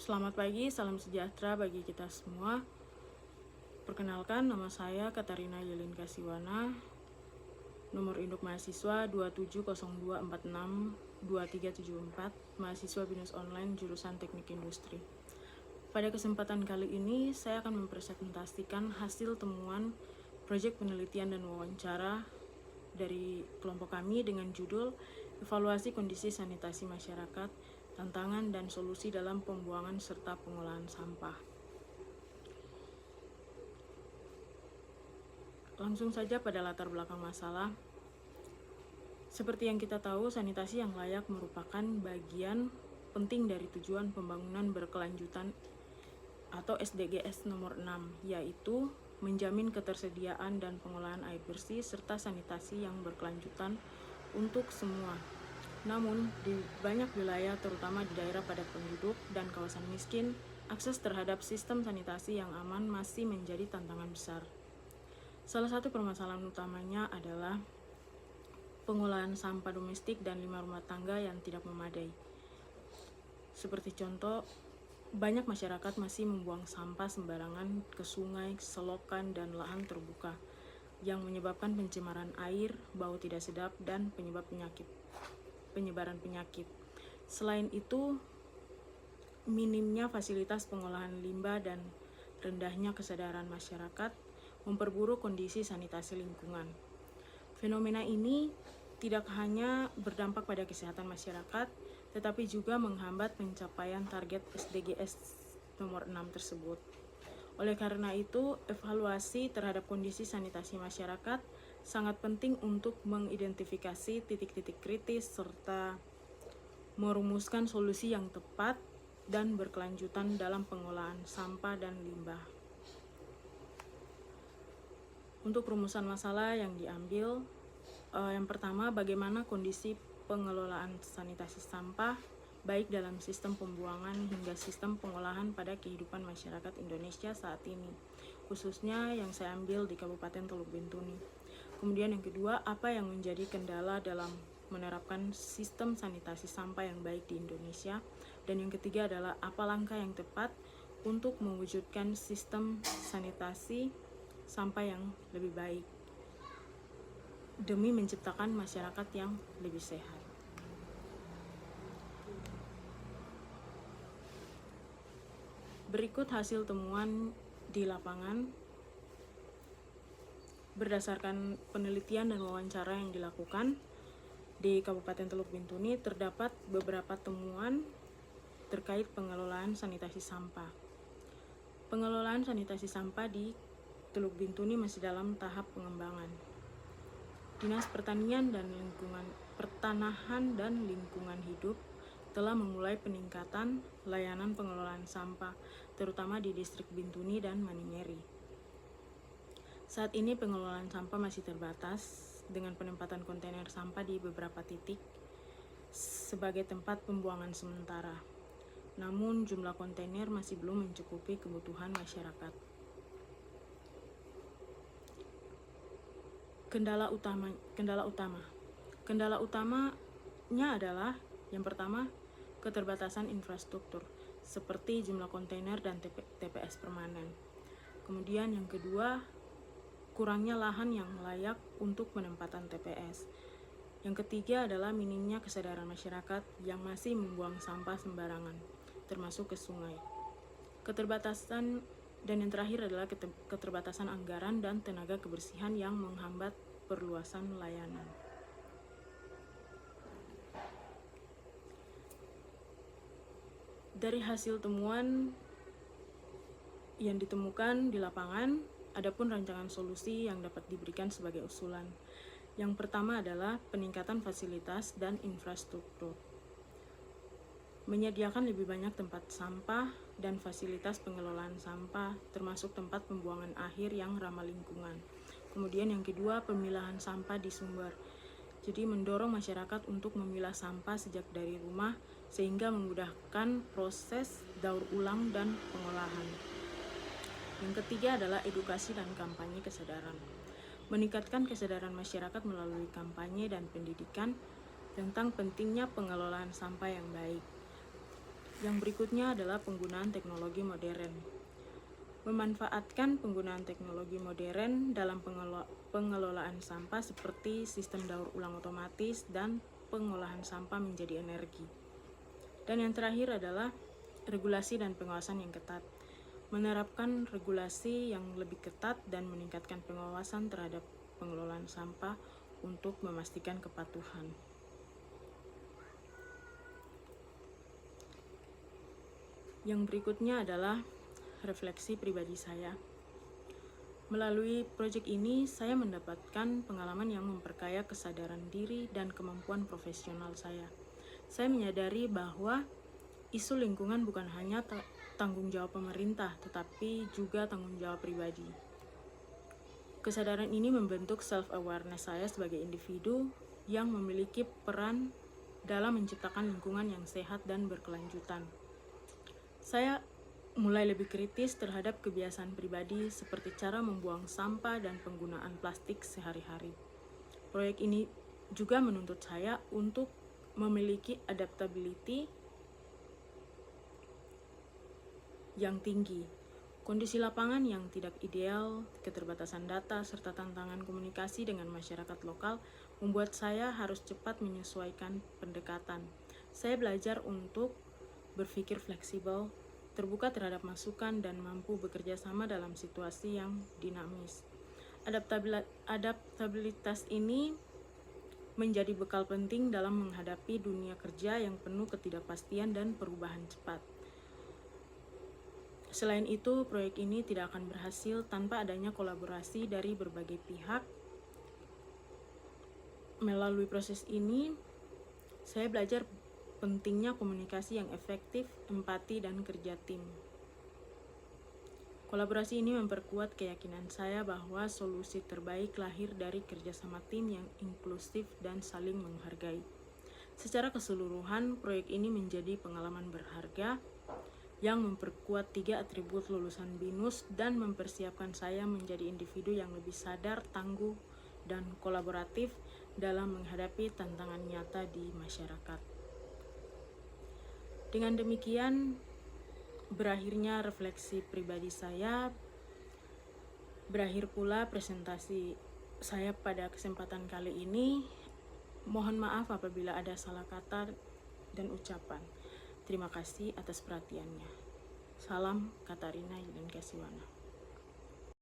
Selamat pagi, salam sejahtera bagi kita semua. Perkenalkan, nama saya Katarina Yelin Kasiwana, nomor induk mahasiswa 2702462374, mahasiswa BINUS Online jurusan Teknik Industri. Pada kesempatan kali ini, saya akan mempresentasikan hasil temuan proyek penelitian dan wawancara dari kelompok kami dengan judul Evaluasi Kondisi Sanitasi Masyarakat, Tantangan dan Solusi dalam Pembuangan serta Pengolahan Sampah. Langsung saja pada latar belakang masalah. Seperti yang kita tahu, sanitasi yang layak merupakan bagian penting dari tujuan pembangunan berkelanjutan atau SDGs nomor 6, yaitu menjamin ketersediaan dan pengolahan air bersih serta sanitasi yang berkelanjutan untuk semua. Namun, di banyak wilayah, terutama di daerah padat penduduk dan kawasan miskin, akses terhadap sistem sanitasi yang aman masih menjadi tantangan besar. Salah satu permasalahan utamanya adalah pengolahan sampah domestik dan limbah rumah tangga yang tidak memadai. Seperti contoh, banyak masyarakat masih membuang sampah sembarangan ke sungai, selokan, dan lahan terbuka yang menyebabkan pencemaran air, bau tidak sedap, dan penyebaran penyakit. Selain itu, minimnya fasilitas pengolahan limbah dan rendahnya kesadaran masyarakat memperburuk kondisi sanitasi lingkungan. Fenomena ini tidak hanya berdampak pada kesehatan masyarakat, tetapi juga menghambat pencapaian target SDGs nomor 6 tersebut. Oleh karena itu, evaluasi terhadap kondisi sanitasi masyarakat sangat penting untuk mengidentifikasi titik-titik kritis serta merumuskan solusi yang tepat dan berkelanjutan dalam pengolahan sampah dan limbah. Untuk rumusan masalah yang diambil, yang pertama, bagaimana kondisi pengelolaan sanitasi sampah baik dalam sistem pembuangan hingga sistem pengolahan pada kehidupan masyarakat Indonesia saat ini, khususnya yang saya ambil di Kabupaten Teluk Bintuni. Kemudian yang kedua, apa yang menjadi kendala dalam menerapkan sistem sanitasi sampah yang baik di Indonesia. Dan yang ketiga adalah apa langkah yang tepat untuk mewujudkan sistem sanitasi sampah yang lebih baik demi menciptakan masyarakat yang lebih sehat. Berikut hasil temuan di lapangan. Berdasarkan penelitian dan wawancara yang dilakukan di Kabupaten Teluk Bintuni, terdapat beberapa temuan terkait pengelolaan sanitasi sampah. Pengelolaan sanitasi sampah di Teluk Bintuni masih dalam tahap pengembangan. Dinas Pertanahan dan Lingkungan Hidup telah memulai peningkatan layanan pengelolaan sampah, terutama di distrik Bintuni dan Maningeri. Saat ini pengelolaan sampah masih terbatas dengan penempatan kontainer sampah di beberapa titik sebagai tempat pembuangan sementara. Namun jumlah kontainer masih belum mencukupi kebutuhan masyarakat. Kendala utamanya adalah yang pertama, keterbatasan infrastruktur seperti jumlah kontainer dan TPS permanen. Kemudian yang kedua, kurangnya lahan yang layak untuk penempatan TPS. Yang ketiga adalah minimnya kesadaran masyarakat yang masih membuang sampah sembarangan, termasuk ke sungai. Dan yang terakhir adalah keterbatasan anggaran dan tenaga kebersihan yang menghambat perluasan layanan. Dari hasil temuan yang ditemukan di lapangan, adapun rancangan solusi yang dapat diberikan sebagai usulan. Yang pertama adalah peningkatan fasilitas dan infrastruktur. Menyediakan lebih banyak tempat sampah dan fasilitas pengelolaan sampah, termasuk tempat pembuangan akhir yang ramah lingkungan. Kemudian yang kedua, pemilahan sampah di sumber. Jadi mendorong masyarakat untuk memilah sampah sejak dari rumah sehingga memudahkan proses daur ulang dan pengolahan. Yang ketiga adalah edukasi dan kampanye kesadaran. Meningkatkan kesadaran masyarakat melalui kampanye dan pendidikan tentang pentingnya pengelolaan sampah yang baik. Yang berikutnya adalah penggunaan teknologi modern. Memanfaatkan penggunaan teknologi modern dalam pengelolaan sampah seperti sistem daur ulang otomatis dan pengolahan sampah menjadi energi. Dan yang terakhir adalah regulasi dan pengawasan yang ketat. Menerapkan regulasi yang lebih ketat dan meningkatkan pengawasan terhadap pengelolaan sampah untuk memastikan kepatuhan. Yang berikutnya adalah refleksi pribadi saya. Melalui proyek ini, saya mendapatkan pengalaman yang memperkaya kesadaran diri dan kemampuan profesional saya. Saya menyadari bahwa isu lingkungan bukan hanya tanggung jawab pemerintah, tetapi juga tanggung jawab pribadi. Kesadaran ini membentuk self-awareness saya sebagai individu yang memiliki peran dalam menciptakan lingkungan yang sehat dan berkelanjutan. Saya mulai lebih kritis terhadap kebiasaan pribadi seperti cara membuang sampah dan penggunaan plastik sehari-hari. Proyek ini juga menuntut saya untuk memiliki adaptability yang tinggi. Kondisi lapangan yang tidak ideal, keterbatasan data, serta tantangan komunikasi dengan masyarakat lokal membuat saya harus cepat menyesuaikan pendekatan. Saya belajar untuk berpikir fleksibel, terbuka terhadap masukan, dan mampu bekerja sama dalam situasi yang dinamis. Adaptabilitas ini menjadi bekal penting dalam menghadapi dunia kerja yang penuh ketidakpastian dan perubahan cepat. Selain itu, proyek ini tidak akan berhasil tanpa adanya kolaborasi dari berbagai pihak. Melalui proses ini, saya belajar pentingnya komunikasi yang efektif, empati, dan kerja tim. Kolaborasi ini memperkuat keyakinan saya bahwa solusi terbaik lahir dari kerjasama tim yang inklusif dan saling menghargai. Secara keseluruhan, proyek ini menjadi pengalaman berharga yang memperkuat 3 atribut lulusan BINUS dan mempersiapkan saya menjadi individu yang lebih sadar, tangguh, dan kolaboratif dalam menghadapi tantangan nyata di masyarakat. Dengan demikian, berakhirnya refleksi pribadi saya, berakhir pula presentasi saya pada kesempatan kali ini. Mohon maaf apabila ada salah kata dan ucapan. Terima kasih atas perhatiannya. Salam Katarina Yulian Kasiwana.